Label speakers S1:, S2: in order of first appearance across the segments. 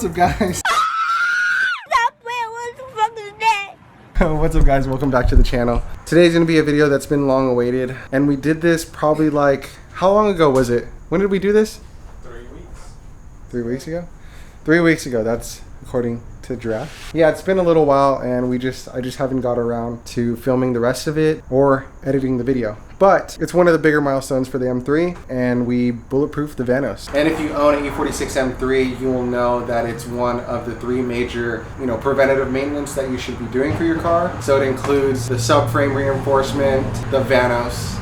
S1: What's up, guys? What's up, guys? Welcome back to the channel. Today's gonna be a video that's been long awaited, and we did this probably like, how long ago was it? When did we do this?
S2: 3 weeks.
S1: 3 weeks ago? 3 weeks ago, that's according to Jirath. Yeah, it's been a little while, and I just haven't got around to filming the rest of it or editing the video. But it's one of the bigger milestones for the M3, and we bulletproofed the Vanos. And if you own an E46 M3, you will know that it's one of the 3 major, preventative maintenance that you should be doing for your car. So it includes the subframe reinforcement, the Vanos,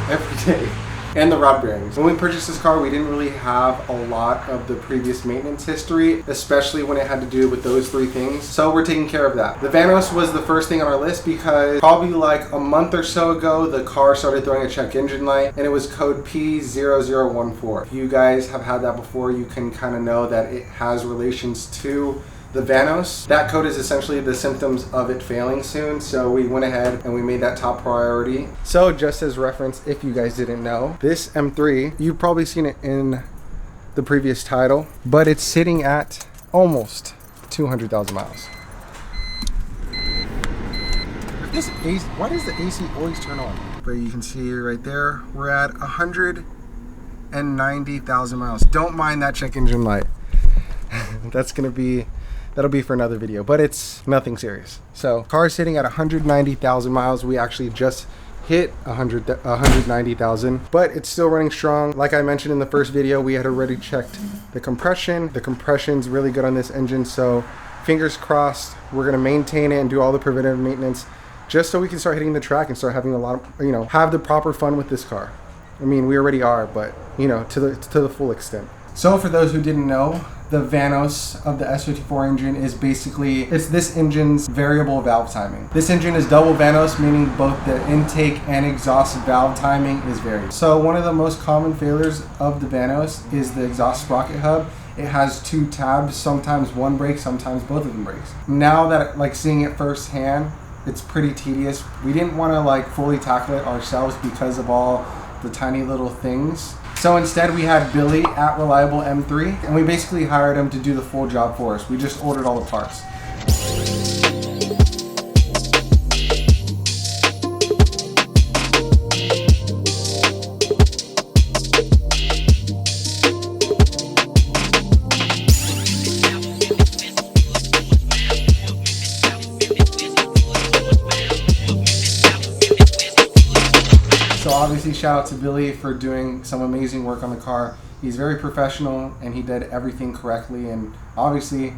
S1: every day, and the rod bearings. When we purchased this car, we didn't really have a lot of the previous maintenance history, especially when it had to do with those 3 things. So we're taking care of that. The Vanos was the first thing on our list because probably like a month or so ago, the car started throwing a check engine light, and it was code P0014. If you guys have had that before, you can kind of know that it has relations to the Vanos. That code is essentially the symptoms of it failing soon, so we went ahead and we made that top priority. So just as reference, if you guys didn't know, this M3, you've probably seen it in the previous title, but it's sitting at almost 200,000 miles. This AC, why does the AC always turn on? But you can see right there, we're at 190,000 miles. Don't mind that check engine light. That'll be for another video, but it's nothing serious. So car sitting at 190,000 miles. We actually just hit 190,000, but it's still running strong. Like I mentioned in the first video, we had already checked the compression. The compression's really good on this engine, so fingers crossed, we're gonna maintain it and do all the preventative maintenance just so we can start hitting the track and start having a lot of, have the proper fun with this car. I mean, we already are, but to the full extent. So for those who didn't know, the Vanos of the S54 engine is basically, it's this engine's variable valve timing. This engine is double Vanos, meaning both the intake and exhaust valve timing is varied. So one of the most common failures of the Vanos is the exhaust sprocket hub. It has 2 tabs, sometimes one breaks, sometimes both of them breaks. Now that seeing it firsthand, it's pretty tedious. We didn't want to fully tackle it ourselves because of all the tiny little things. So instead we had Billy at Reliable M3, and we basically hired him to do the full job for us. We just ordered all the parts. So obviously shout out to Billy for doing some amazing work on the car. He's very professional and he did everything correctly, and obviously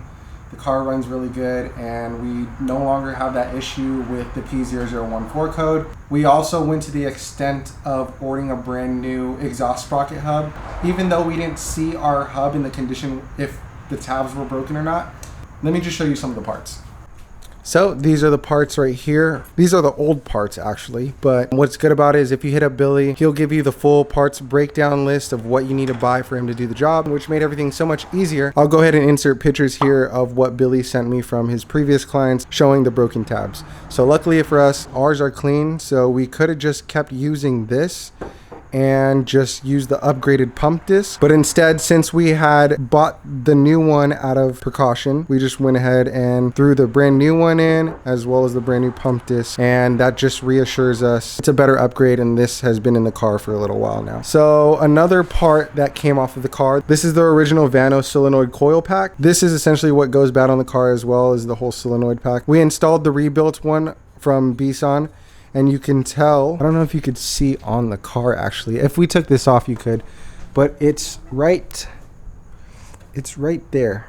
S1: the car runs really good, and we no longer have that issue with the P0014 code. We also went to the extent of ordering a brand new exhaust sprocket hub, even though we didn't see our hub in the condition if the tabs were broken or not. Let me just show you some of the parts. So these are the parts right here. These are the old parts actually, but what's good about it is if you hit up Billy, he'll give you the full parts breakdown list of what you need to buy for him to do the job, which made everything so much easier. I'll go ahead and insert pictures here of what Billy sent me from his previous clients showing the broken tabs. So luckily for us, ours are clean, so we could have just kept using this and just use the upgraded pump disc, but instead, since we had bought the new one out of precaution, we just went ahead and threw the brand new one in as well as the brand new pump disc, and that just reassures us it's a better upgrade, and this has been in the car for a little while now. So another part that came off of the car, this is the original Vanos solenoid coil pack. This is essentially what goes bad on the car as well as the whole solenoid pack. We installed the rebuilt one from Beisan, and you can tell, I don't know if you could see on the car actually. If we took this off, you could, but it's right there.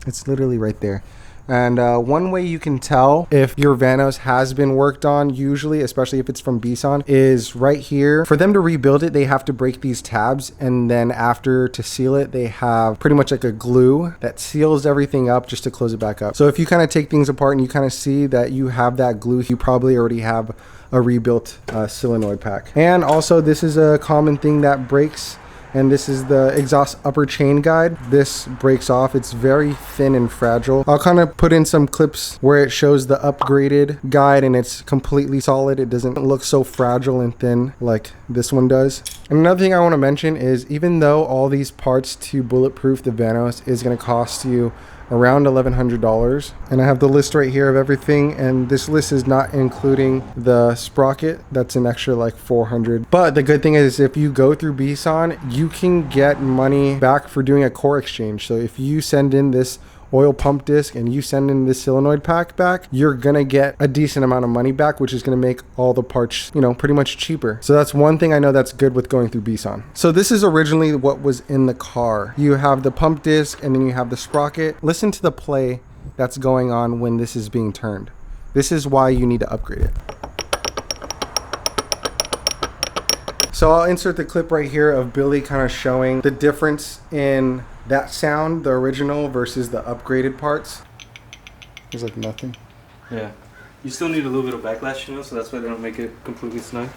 S1: It's literally right there. And one way you can tell if your Vanos has been worked on, usually, especially if it's from Beisan, is right here. For them to rebuild it, they have to break these tabs, and then after, to seal it, they have pretty much like a glue that seals everything up just to close it back up. So if you kind of take things apart and you kind of see that you have that glue, you probably already have a rebuilt solenoid pack. And also, this is a common thing that breaks, and this is the exhaust upper chain guide. This breaks off. It's very thin and fragile. I'll kind of put in some clips where it shows the upgraded guide, and it's completely solid. It doesn't look so fragile and thin like this one does. And another thing I want to mention is even though all these parts to bulletproof the Vanos is going to cost you around $1,100, and I have the list right here of everything, and this list is not including the sprocket. That's an extra like $400. But the good thing is if you go through Beisan, you can get money back for doing a core exchange. So if you send in this oil pump disc and you send in this solenoid pack back, you're gonna get a decent amount of money back, which is gonna make all the parts, you know, pretty much cheaper. So that's one thing I know that's good with going through Beisan. So this is originally what was in the car. You have the pump disc and then you have the sprocket. Listen to the play that's going on when this is being turned. This is why you need to upgrade it. So I'll insert the clip right here of Billy kind of showing the difference in that sound, the original versus the upgraded parts. There's like nothing.
S2: Yeah. You still need a little bit of backlash, you know, so that's why they don't make it completely snug.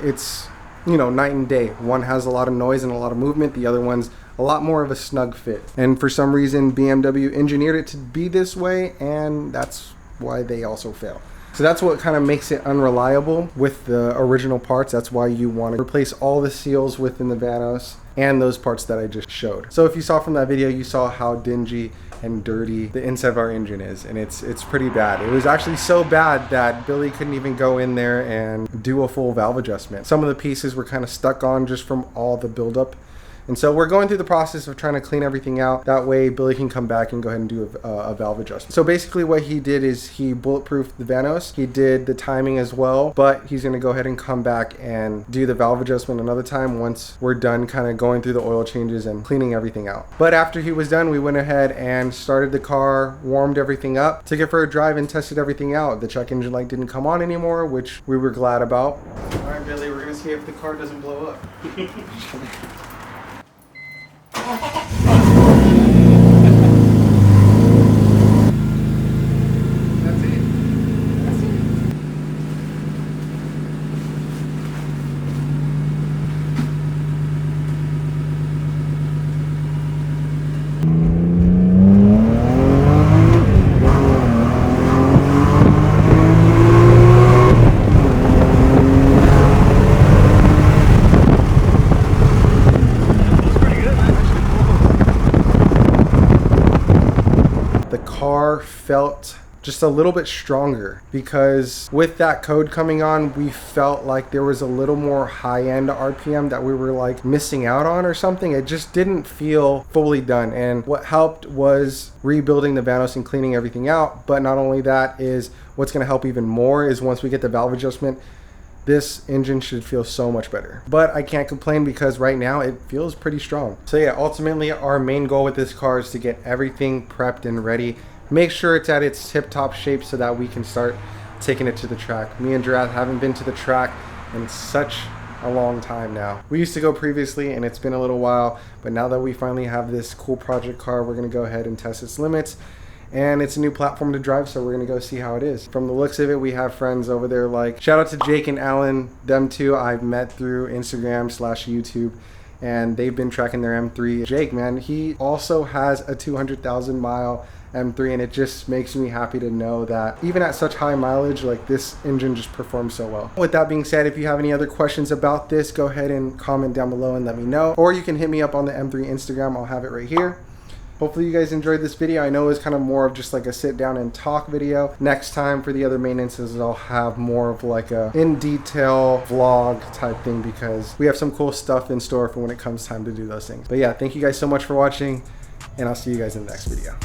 S1: It's, you know, night and day. One has a lot of noise and a lot of movement. The other one's a lot more of a snug fit. And for some reason, BMW engineered it to be this way, and that's why they also fail. So that's what kind of makes it unreliable with the original parts. That's why you want to replace all the seals within the Vanos and those parts that I just showed. So if you saw from that video, you saw how dingy and dirty the inside of our engine is, and it's pretty bad. It was actually so bad that Billy couldn't even go in there and do a full valve adjustment. Some of the pieces were kind of stuck on just from all the buildup. And so we're going through the process of trying to clean everything out. That way Billy can come back and go ahead and do a valve adjustment. So basically what he did is he bulletproofed the Vanos. He did the timing as well, but he's gonna go ahead and come back and do the valve adjustment another time once we're done kind of going through the oil changes and cleaning everything out. But after he was done, we went ahead and started the car, warmed everything up, took it for a drive and tested everything out. The check engine light didn't come on anymore, which we were glad about. All right, Billy, we're gonna see if the car doesn't blow up. Car felt just a little bit stronger because with that code coming on, we felt like there was a little more high-end RPM that we were like missing out on or something. It just didn't feel fully done, and what helped was rebuilding the Vanos and cleaning everything out. But not only that, is what's going to help even more is once we get the valve adjustment, this engine should feel so much better. But I can't complain because right now it feels pretty strong. So yeah, ultimately our main goal with this car is to get everything prepped and ready. Make sure it's at its tip-top shape so that we can start taking it to the track. Me and Jirath haven't been to the track in such a long time now. We used to go previously and it's been a little while, but now that we finally have this cool project car, we're gonna go ahead and test its limits. And it's a new platform to drive, so we're gonna go see how it is. From the looks of it, we have friends over there like, shout out to Jake and Alan. Them two I've met through Instagram/YouTube, and they've been tracking their M3. Jake, man, he also has a 200,000 mile M3, and it just makes me happy to know that even at such high mileage, like this engine just performs so well. With that being said, if you have any other questions about this, go ahead and comment down below and let me know. Or you can hit me up on the M3 Instagram, I'll have it right here. Hopefully you guys enjoyed this video. I know it was kind of more of just like a sit down and talk video. Next time for the other maintenances, I'll have more of like a in detail vlog type thing because we have some cool stuff in store for when it comes time to do those things. But yeah, thank you guys so much for watching, and I'll see you guys in the next video.